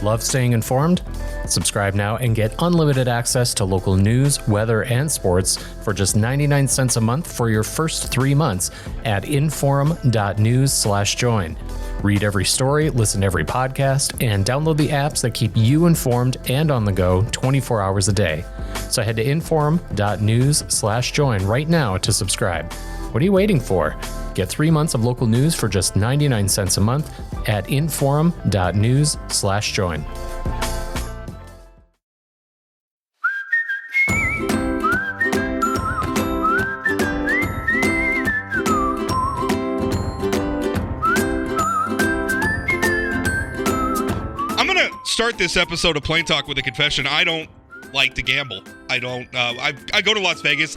Love staying informed? Subscribe now and get unlimited access to local news, weather, and sports for just 99 cents a month for your first 3 months at inforum.news/join. Read every story, listen to every podcast, and download the apps that keep you informed and on the go 24 hours a day. So head to inforum.news/join right now to subscribe. What are you waiting for? Get 3 months of local news for just 99 cents a month at inforum.news/join. I'm going to start this episode of Plain Talk with a confession. I don't like to gamble. I don't. I go to Las Vegas,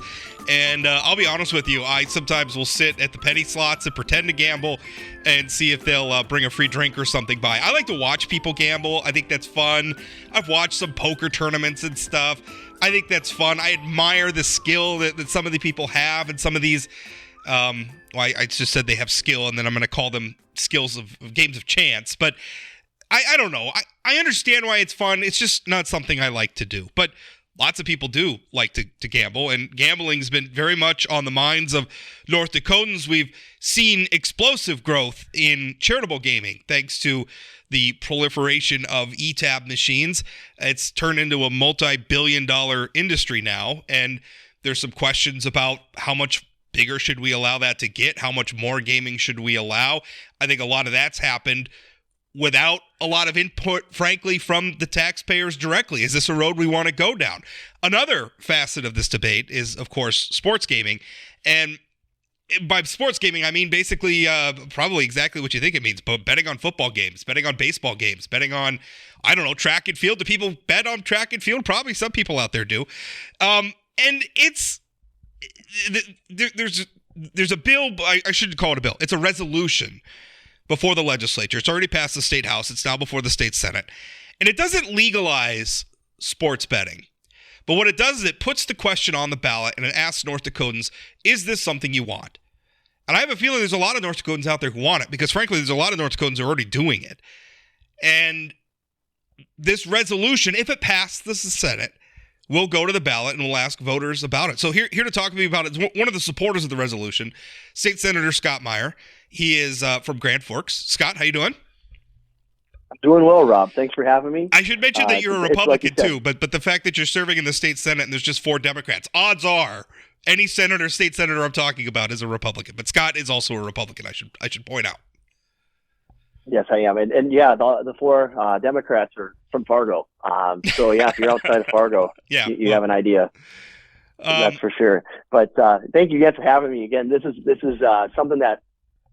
and I'll be honest with you. I sometimes will sit at the penny slots and pretend to gamble and see if they'll bring a free drink or something by. I like to watch people gamble. I think that's fun. I've watched some poker tournaments and stuff. I think that's fun. I admire the skill that some of the people have, and some of these. I just said they have skill, and then I'm going to call them skills of games of chance, but. I don't know. I understand why it's fun. It's just not something I like to do. But lots of people do like to gamble, and gambling's been very much on the minds of North Dakotans. We've seen explosive growth in charitable gaming thanks to the proliferation of e-tab machines. It's turned into a multi-billion-dollar industry now, and there's some questions about how much bigger should we allow that to get? How much more gaming should we allow? I think a lot of that's happened without a lot of input, frankly, from the taxpayers directly. Is this a road we want to go down? Another facet of this debate is, of course, sports gaming. And by sports gaming, I mean basically probably exactly what you think it means, but betting on football games, betting on baseball games, betting on, I don't know, track and field. Do people bet on track and field? Probably some people out there do. And it's, there's a bill, I shouldn't call it a bill. It's a resolution before the legislature. It's already passed the state house. It's now before the state senate. And it doesn't legalize sports betting. But what it does is it puts the question on the ballot and it asks North Dakotans, is this something you want? And I have a feeling there's a lot of North Dakotans out there who want it, because frankly, there's a lot of North Dakotans who are already doing it. And this resolution, if it passed the Senate, will go to the ballot and we'll ask voters about it. So here to talk to me about it is one of the supporters of the resolution, State Senator Scott Meyer. He is from Grand Forks. Scott, how you doing? I'm doing well, Rob. Thanks for having me. I should mention that you're a Republican too, but the fact that you're serving in the state Senate and there's just 4 Democrats, odds are any senator, state senator I'm talking about is a Republican. But Scott is also a Republican, I should point out. Yes, I am. And yeah, the 4 Democrats are from Fargo. So yeah, if you're outside of Fargo, you have an idea. That's for sure. But thank you guys for having me again. This is something that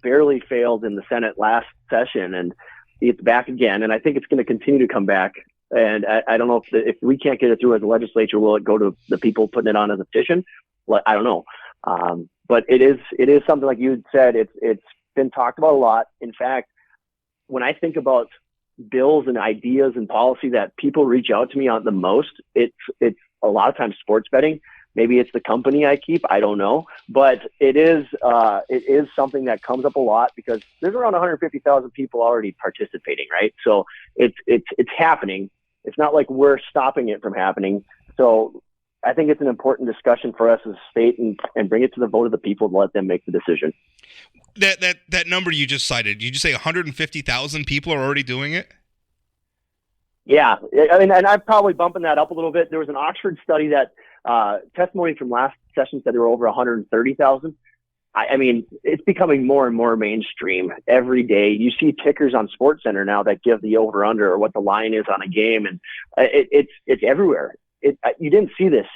barely failed in the Senate last session, and it's back again. And I think it's going to continue to come back. And I don't know if we can't get it through as a legislature, will it go to the people putting it on as a petition? Well, I don't know. But it is something, like you said, it's been talked about a lot. In fact, when I think about bills and ideas and policy that people reach out to me on the most, it's a lot of times sports betting. Maybe it's the company I keep. I don't know, but it is something that comes up a lot because there's around 150,000 people already participating, right? So it's happening. It's not like we're stopping it from happening. So I think it's an important discussion for us as a state and bring it to the vote of the people to let them make the decision. That number you just cited, did you just say 150,000 people are already doing it? Yeah, I mean, and I'm probably bumping that up a little bit. There was an Oxford study that testimony from last session said there were over 130,000. I mean, it's becoming more and more mainstream every day. You see tickers on SportsCenter now that give the over/under or what the line is on a game, and it's everywhere. You didn't see this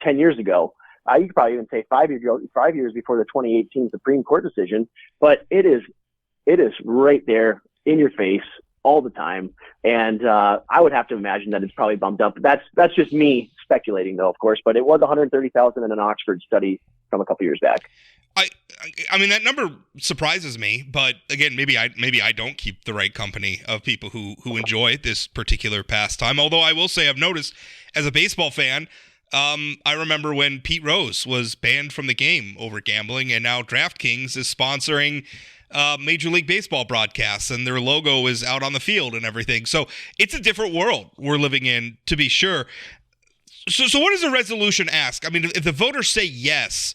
10 years ago. You could probably even say 5 years before the 2018 Supreme Court decision. But it is right there in your face all the time. And I would have to imagine that it's probably bumped up. That's just me speculating, though, of course. But it was 130,000 in an Oxford study from a couple years back. I mean, that number surprises me, but again, maybe I don't keep the right company of people who enjoy this particular pastime. Although I will say I've noticed as a baseball fan, I remember when Pete Rose was banned from the game over gambling, and now DraftKings is sponsoring Major League Baseball broadcasts, and their logo is out on the field and everything. So it's a different world we're living in, to be sure. So what does the resolution ask? I mean, if the voters say yes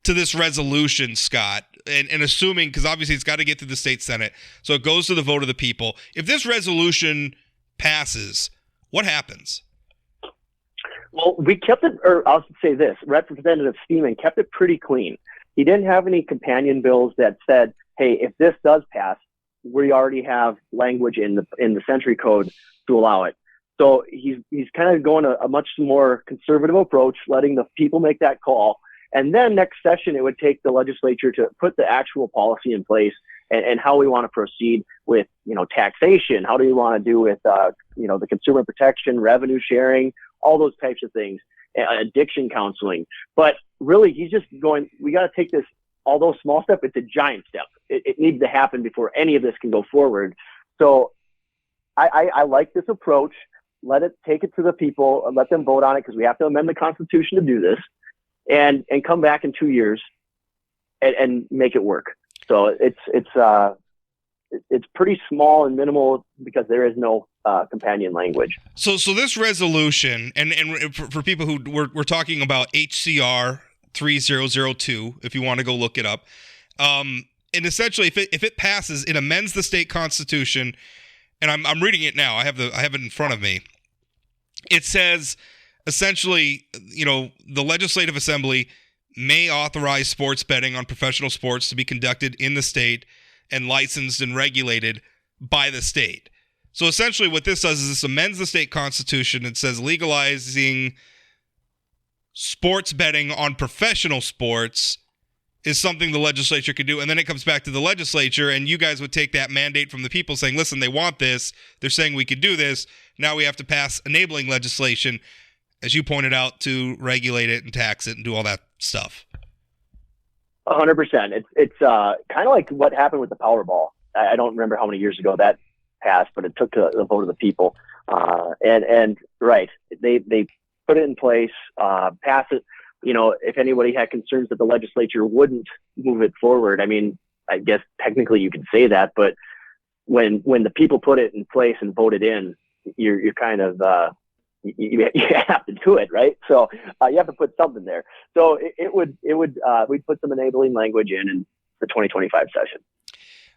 to this resolution, Scott, and assuming, because obviously it's got to get to the state Senate, so it goes to the vote of the people. If this resolution passes, what happens? Well, we kept it, or I'll say this, Representative Steeman kept it pretty clean. He didn't have any companion bills that said, hey, if this does pass, we already have language in the Century Code to allow it. So he's kind of going a much more conservative approach, letting the people make that call. And then next session, it would take the legislature to put the actual policy in place and how we want to proceed with, taxation. How do we want to do with, the consumer protection, revenue sharing, all those types of things, addiction counseling. But really, he's just going, we got to take this, although small step, it's a giant step. It needs to happen before any of this can go forward. So I like this approach. Take it to the people and let them vote on it, because we have to amend the Constitution to do this, and come back in 2 years and make it work. So it's pretty small and minimal because there is no companion language. So this resolution, and for people who we're talking about HCR 3002, if you want to go look it up, and essentially if it passes, it amends the state constitution, and I'm reading it now. I have it in front of me. It says essentially, the Legislative Assembly may authorize sports betting on professional sports to be conducted in the state and licensed and regulated by the state. So essentially what this does is this amends the state constitution and says legalizing sports betting on professional sports is something the legislature could do. And then it comes back to the legislature, and you guys would take that mandate from the people saying, listen, they want this. They're saying we could do this. Now we have to pass enabling legislation, as you pointed out, to regulate it and tax it and do all that stuff. 100%. It's kind of like what happened with the Powerball. I don't remember how many years ago that passed, but it took the vote of the people. And right, they put it in place, pass it. If anybody had concerns that the legislature wouldn't move it forward, I mean, I guess technically you could say that, but when the people put it in place and voted in, you're kind of you have to do it, right? So you have to put something there. So we'd put some enabling language in the 2025 session.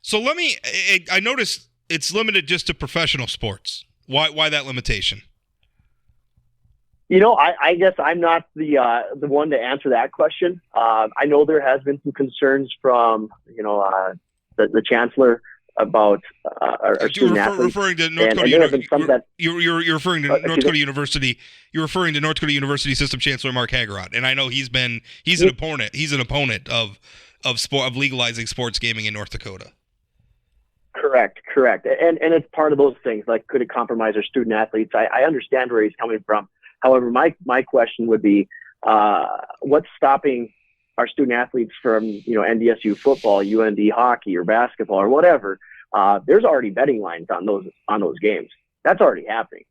So I noticed it's limited just to professional sports. Why that limitation? I guess I'm not the one to answer that question. I know there has been some concerns from the chancellor about our student athletes. Referring to North Dakota, you're referring to North Dakota University. You're referring to North Dakota University System Chancellor Mark Hagerott, and I know he's an opponent. He's an opponent of legalizing sports gaming in North Dakota. Correct. And it's part of those things, like, could it compromise our student athletes? I understand where he's coming from. However, my question would be, what's stopping our student athletes from, NDSU football, UND hockey, or basketball, or whatever? There's already betting lines on those games. That's already happening.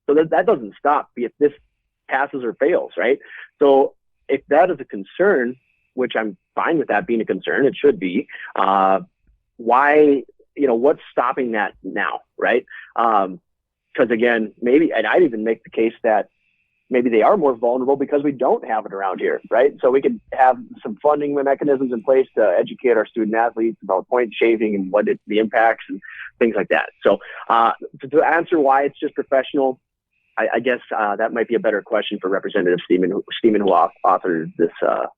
So that doesn't stop if this passes or fails, right? So if that is a concern, which I'm fine with that being a concern, it should be, why, what's stopping that now, right? Because again, maybe, and I'd even make the case that maybe they are more vulnerable because we don't have it around here, right? So we could have some funding mechanisms in place to educate our student athletes about point shaving and the impacts and things like that. So to answer why it's just professional, I guess that might be a better question for Representative Steeman, who authored this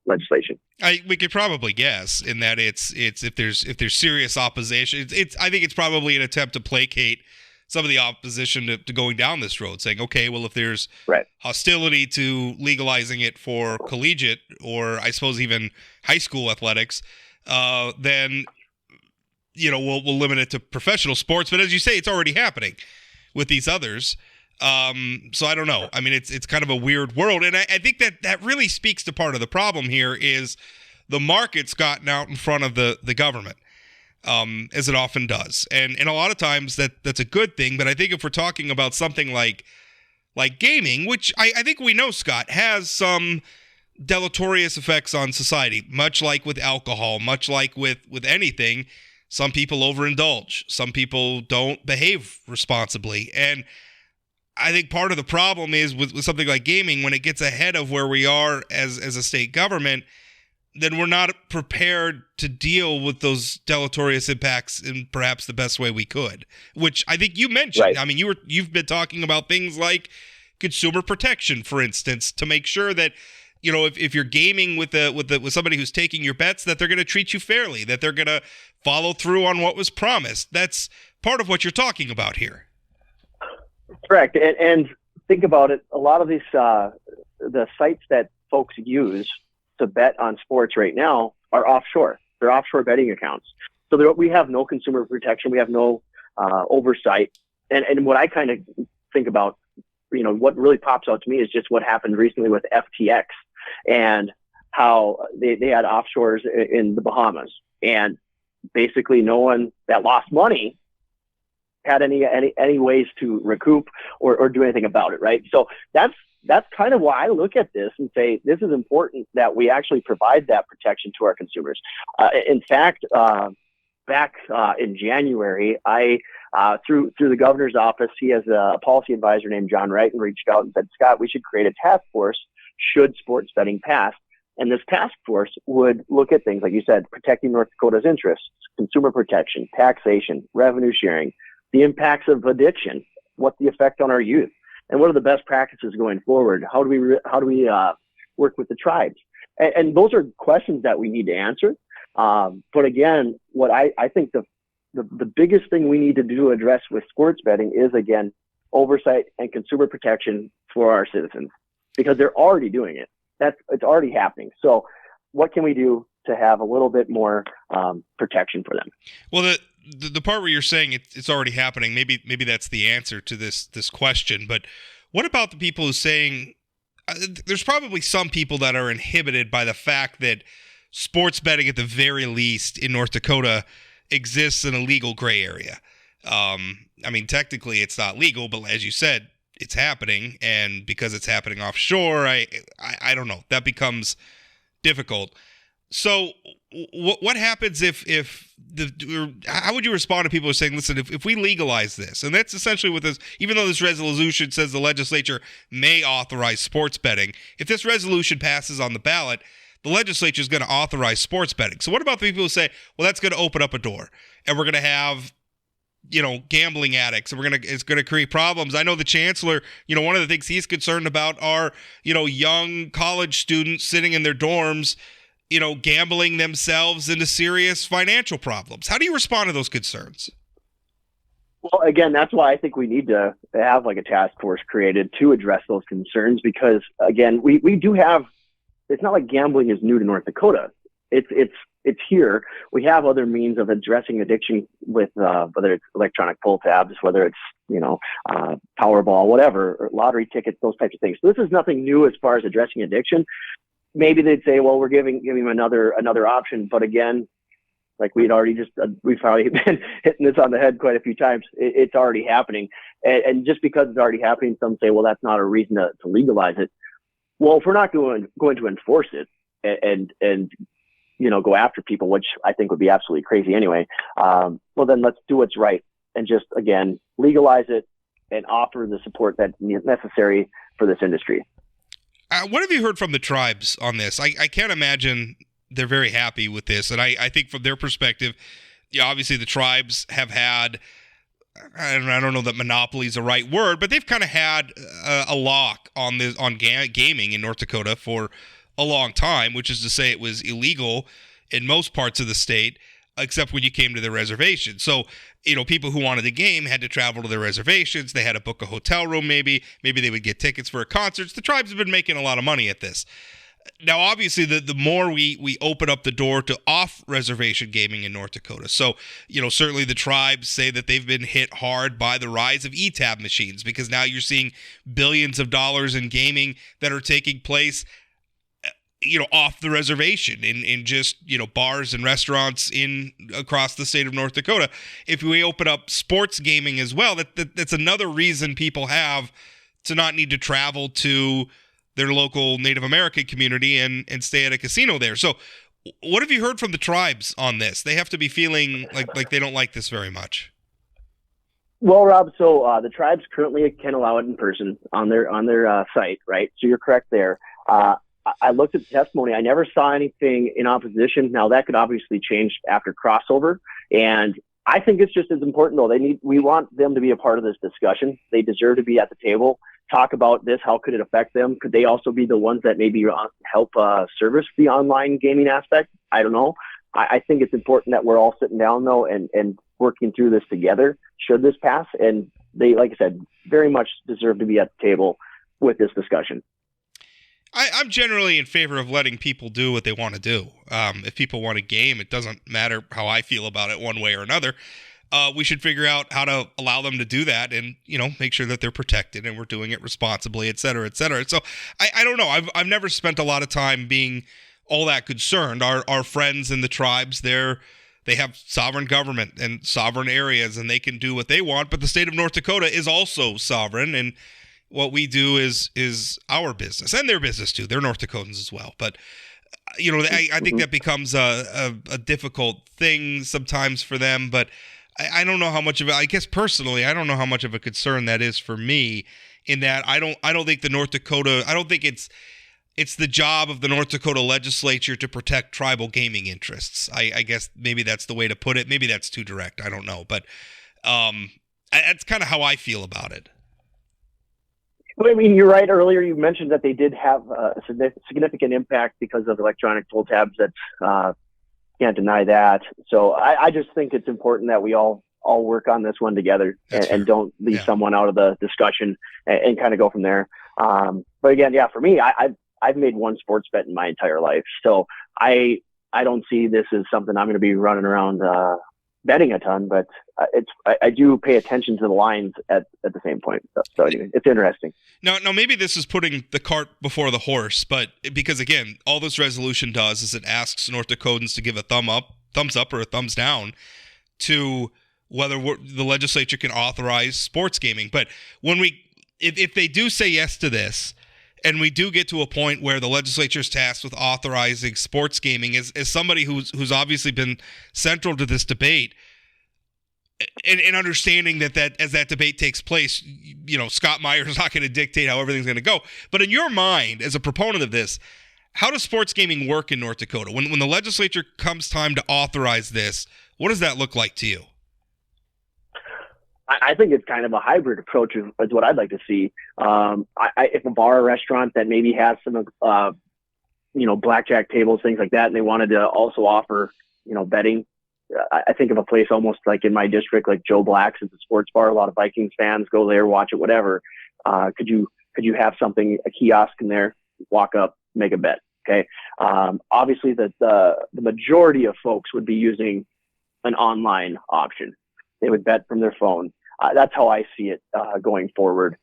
legislation. We could probably guess in that it's if there's serious opposition, I think it's probably an attempt to placate some of the opposition to going down this road, saying, okay, well, if there's hostility to legalizing it for collegiate or I suppose even high school athletics, then we'll limit it to professional sports. But as you say, it's already happening with these others. So I don't know. I mean, it's kind of a weird world, and I think that really speaks to part of the problem here is the market's gotten out in front of the government. As it often does. And a lot of times that's a good thing, but I think if we're talking about something like gaming, which I think we know, Scott, has some deleterious effects on society, much like with alcohol, much like with anything, Some people overindulge. Some people don't behave responsibly. And I think part of the problem is with something like gaming, when it gets ahead of where we are as a state government, then we're not prepared to deal with those deleterious impacts in perhaps the best way we could, which I think you mentioned. Right. I mean, you've been talking about things like consumer protection, for instance, to make sure that, you know, if you're gaming with somebody who's taking your bets, that they're going to treat you fairly, that they're going to follow through on what was promised. That's part of what you're talking about here. Correct. And think about it. A lot of these, the sites that folks use to bet on sports right now are offshore. They're offshore betting accounts. So we have no consumer protection. We have no oversight. And what I kind of think about, you know, what really pops out to me is just what happened recently with FTX and how they had offshores in the Bahamas. And basically no one that lost money had any ways to recoup or do anything about it, right? So that's kind of why I look at this and say this is important that we actually provide that protection to our consumers. In fact, back in January, I through the governor's office, he has a policy advisor named John Wright, and reached out and said, Scott, we should create a task force should sports betting pass. And this task force would look at things like you said, protecting North Dakota's interests, consumer protection, taxation, revenue sharing, the impacts of addiction, what the effect on our youth, and what are the best practices going forward? How do we work with the tribes? And those are questions that we need to answer. But again, what I think the biggest thing we need to do to address with sports betting is, again, oversight and consumer protection for our citizens, because they're already doing it. It's already happening. So what can we do to have a little bit more protection for them? Well, the part where you're saying it's already happening, maybe that's the answer to this question. But what about the people who saying there's probably some people that are inhibited by the fact that sports betting, at the very least in North Dakota, exists in a legal gray area. I mean, technically it's not legal, but as you said, it's happening, and because it's happening offshore, I don't know, that becomes difficult. So what happens how would you respond to people who are saying, listen, if we legalize this, and that's essentially what this, even though this resolution says the legislature may authorize sports betting, if this resolution passes on the ballot, the legislature is going to authorize sports betting. So what about the people who say, well, that's going to open up a door, and we're going to have, you know, gambling addicts, and it's going to create problems. I know the chancellor, you know, one of the things he's concerned about are, you know, young college students sitting in their dorms, you know, gambling themselves into serious financial problems. How do you respond to those concerns? Well, again, that's why I think we need to have like a task force created to address those concerns, because again, we do have, it's not like gambling is new to North Dakota. It's here. We have other means of addressing addiction with whether it's electronic pull tabs, whether it's, you know, Powerball, whatever, or lottery tickets, those types of things. So this is nothing new as far as addressing addiction. Maybe they'd say, well, we're giving them another option. But again, like we've probably been hitting this on the head quite a few times. It's already happening. And just because it's already happening, some say, well, that's not a reason to legalize it. Well, if we're not going to enforce it and you know, go after people, which I think would be absolutely crazy anyway, well, then let's do what's right and just, again, legalize it and offer the support that's necessary for this industry. What have you heard from the tribes on this? I can't imagine they're very happy with this. And I think from their perspective, yeah, obviously the tribes have had, I don't know that monopoly is the right word, but they've kind of had a lock on gaming in North Dakota for a long time, which is to say it was illegal in most parts of the state, except when you came to the reservation. So, you know, people who wanted the game had to travel to their reservations. They had to book a hotel room, maybe they would get tickets for concerts. The tribes have been making a lot of money at this. Now, obviously, the more we open up the door to off-reservation gaming in North Dakota. So, you know, certainly the tribes say that they've been hit hard by the rise of e-tab machines, because now you're seeing billions of dollars in gaming that are taking place, you know, off the reservation in just, you know, bars and restaurants across the state of North Dakota. If we open up sports gaming as well, that's another reason people have to not need to travel to their local Native American community and stay at a casino there. So What have you heard from the tribes on this? They have to be feeling like they don't like this very much. Well, Rob, so the tribes currently can allow it in person on their site, right? So you're correct there. I looked at the testimony. I never saw anything in opposition. Now that could obviously change after crossover, and I think it's just as important though. We want them to be a part of this discussion. They deserve to be at the table, talk about this. How could it affect them? Could they also be the ones that maybe help service the online gaming aspect? I don't know. I think it's important that we're all sitting down though and working through this together should this pass. And they, like I said, very much deserve to be at the table with this discussion. I'm generally in favor of letting people do what they want to do. If people want a game, it doesn't matter how I feel about it one way or another. We should figure out how to allow them to do that and, make sure that they're protected and we're doing it responsibly, et cetera, et cetera. So I don't know. I've never spent a lot of time being all that concerned. Our friends in the tribes, they have sovereign government and sovereign areas and they can do what they want, but the state of North Dakota is also sovereign, and what we do is our business and their business too. They're North Dakotans as well. But, I think that becomes a difficult thing sometimes for them. But I don't know how much of it, I guess personally, I don't know how much of a concern that is for me, in that I don't think I don't think it's the job of the North Dakota legislature to protect tribal gaming interests. I guess maybe that's the way to put it. Maybe that's too direct. I don't know. But that's kind of how I feel about it. I mean, you're right. Earlier, you mentioned that they did have a significant impact because of electronic toll tabs. That can't deny that. So I just think it's important that we all work on this one together and don't leave someone out of the discussion and kind of go from there. But again, for me, I've made one sports bet in my entire life, so I don't see this as something I'm going to be running around betting a ton, but I do pay attention to the lines at the same point. So anyway, it's interesting. Now maybe this is putting the cart before the horse, but because again, all this resolution does is it asks North Dakotans to give a thumbs up or a thumbs down to whether the legislature can authorize sports gaming. But if they do say yes to this, and we do get to a point where the legislature is tasked with authorizing sports gaming, as somebody who's obviously been central to this debate, and understanding that as that debate takes place, Scott Meyer is not going to dictate how everything's going to go. But in your mind, as a proponent of this, how does sports gaming work in North Dakota? When the legislature comes time to authorize this, what does that look like to you? I think it's kind of a hybrid approach is what I'd like to see. If a bar or restaurant that maybe has some, blackjack tables, things like that, and they wanted to also offer, betting. I think of a place almost like in my district, like Joe Black's. It's a sports bar. A lot of Vikings fans go there, watch it, whatever. Could you have something, a kiosk in there, walk up, make a bet? Okay. Obviously the majority of folks would be using an online option. They would bet from their phone. That's how I see it going forward.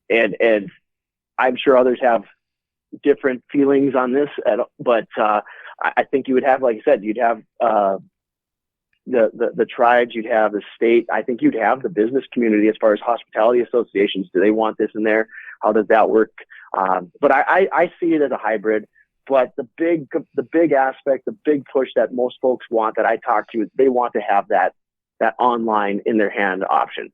And I'm sure others have different feelings on this, but I think you would have, like I said, you'd have the tribes, you'd have the state. I think you'd have the business community as far as hospitality associations. Do they want this in there? How does that work? But I see it as a hybrid. But the big aspect, the big push that most folks want that I talk to, they want to have that online in their hand option.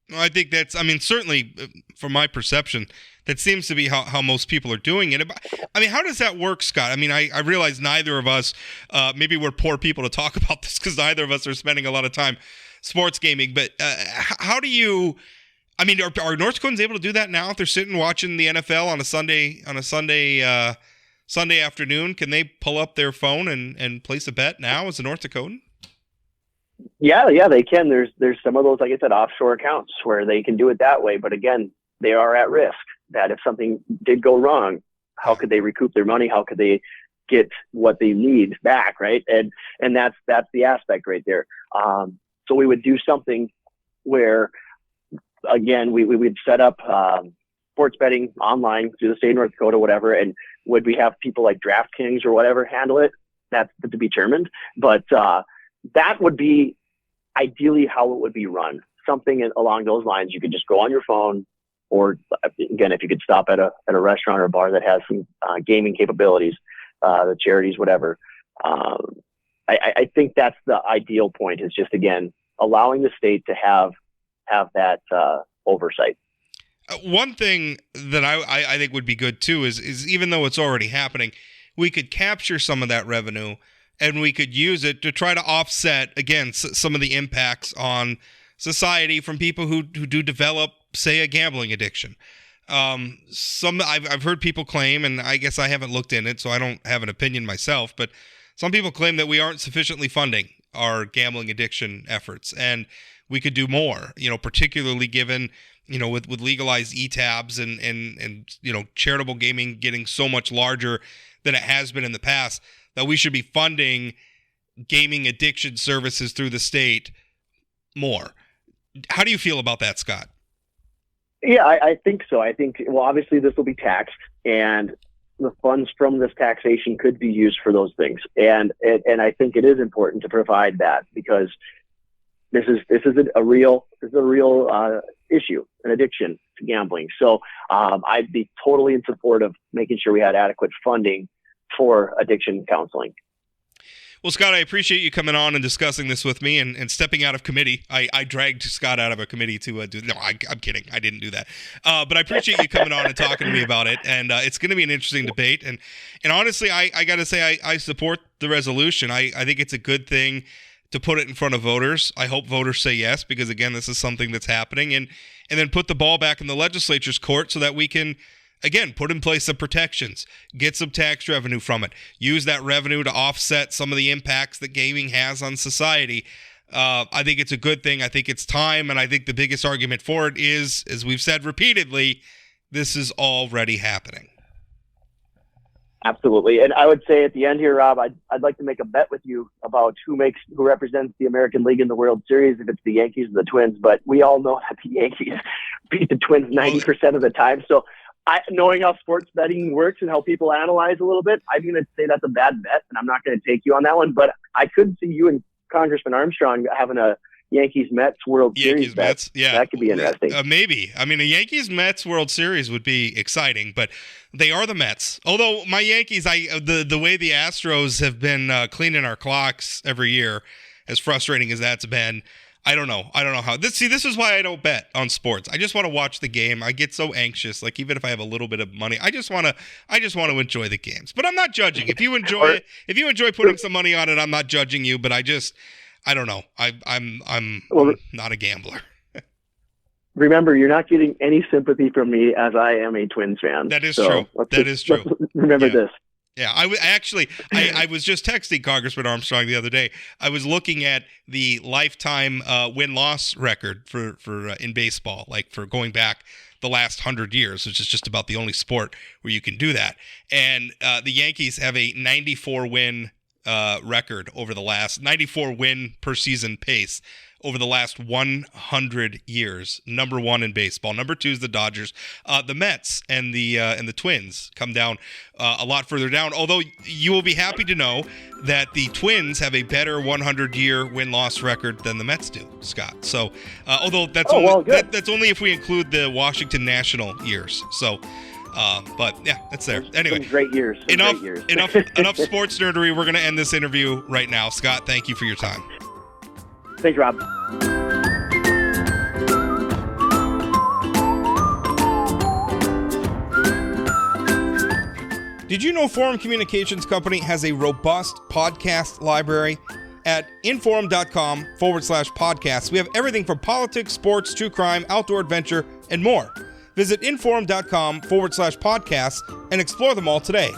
Well, I think certainly from my perception, that seems to be how most people are doing it. How does that work, Scott? I realize neither of us, maybe we're poor people to talk about this because neither of us are spending a lot of time sports gaming, but how do you, are North Dakotans able to do that now if they're sitting watching the NFL on a Sunday afternoon? Can they pull up their phone and place a bet now as a North Dakotan? Yeah, they can. There's some of those, like I said, offshore accounts where they can do it that way. But again, they are at risk that if something did go wrong, how could they recoup their money? How could they get what they need back, right? And that's the aspect right there. So we would do something where, again, we would set up sports betting online through the state of North Dakota, whatever. And would we have people like DraftKings or whatever handle it? That's to be determined. But that would be ideally how it would be run. Something along those lines. You could just go on your phone, or again, if you could stop at a restaurant or a bar that has some gaming capabilities, the charities, whatever. I think that's the ideal point, is just, again, allowing the state to have that oversight. One thing that I think would be good too is even though it's already happening, we could capture some of that revenue and we could use it to try to offset, again, some of the impacts on society from people who do develop, say, a gambling addiction. I've heard people claim, and I guess I haven't looked in it, so I don't have an opinion myself, but some people claim that we aren't sufficiently funding our gambling addiction efforts, and we could do more, particularly given, with legalized e-tabs and charitable gaming getting so much larger than it has been in the past, that we should be funding gaming addiction services through the state more. How do you feel about that, Scott? Yeah, I think so. I think, well, obviously this will be taxed, and the funds from this taxation could be used for those things. And I think it is important to provide that, because this is a real issue, an addiction to gambling. So I'd be totally in support of making sure we had adequate funding for addiction counseling. Well, Scott, I appreciate you coming on and discussing this with me and stepping out of committee. I dragged Scott out of a committee to do. No, I'm kidding. I didn't do that. But I appreciate you coming on and talking to me about it. And it's going to be an interesting debate. And honestly, I got to say, I support the resolution. I think it's a good thing to put it in front of voters. I hope voters say yes, because, again, this is something that's happening. And then put the ball back in the legislature's court so that we can, again, put in place some protections, get some tax revenue from it, use that revenue to offset some of the impacts that gaming has on society. I think it's a good thing. I think it's time, and I think the biggest argument for it is, as we've said repeatedly, this is already happening. Absolutely. And I would say at the end here, Rob, I'd like to make a bet with you about who represents the American League in the World Series, if it's the Yankees or the Twins. But we all know that the Yankees beat the Twins 90% of the time. So knowing how sports betting works and how people analyze a little bit, I'm going to say that's a bad bet, and I'm not going to take you on that one. But I could see you and Congressman Armstrong having a Yankees-Mets World Series bet. Mets, yeah. That could be interesting. Maybe. I mean, a Yankees-Mets World Series would be exciting, but they are the Mets. Although my Yankees, the way the Astros have been cleaning our clocks every year, as frustrating as that's been, I don't know how. This is why I don't bet on sports. I just want to watch the game. I get so anxious. Like, even if I have a little bit of money, I just want to enjoy the games. But I'm not judging. If you enjoy putting some money on it, I'm not judging you. But I don't know. I'm not a gambler. Remember, you're not getting any sympathy from me, as I am a Twins fan. That is true. Let's remember this. Yeah, I was just texting Congressman Armstrong the other day. I was looking at the lifetime win-loss record for in baseball, like for going back the last 100 years, which is just about the only sport where you can do that. And the Yankees have a 94 win record over the last 94 win per season pace over the last 100 years. Number one in baseball. Number two is the Dodgers. The Mets and the Twins come down a lot further down. Although you will be happy to know that the Twins have a better 100-year win-loss record than the Mets do, Scott. So, although that's only if we include the Washington National years. So. But yeah, that's there. Anyway, some great years. Enough sports nerdery. We're going to end this interview right now. Scott, thank you for your time. Thanks, Rob. Did you know Forum Communications Company has a robust podcast library? At inforum.com/podcasts, we have everything from politics, sports, true crime, outdoor adventure, and more. Visit inforum.com/podcasts and explore them all today.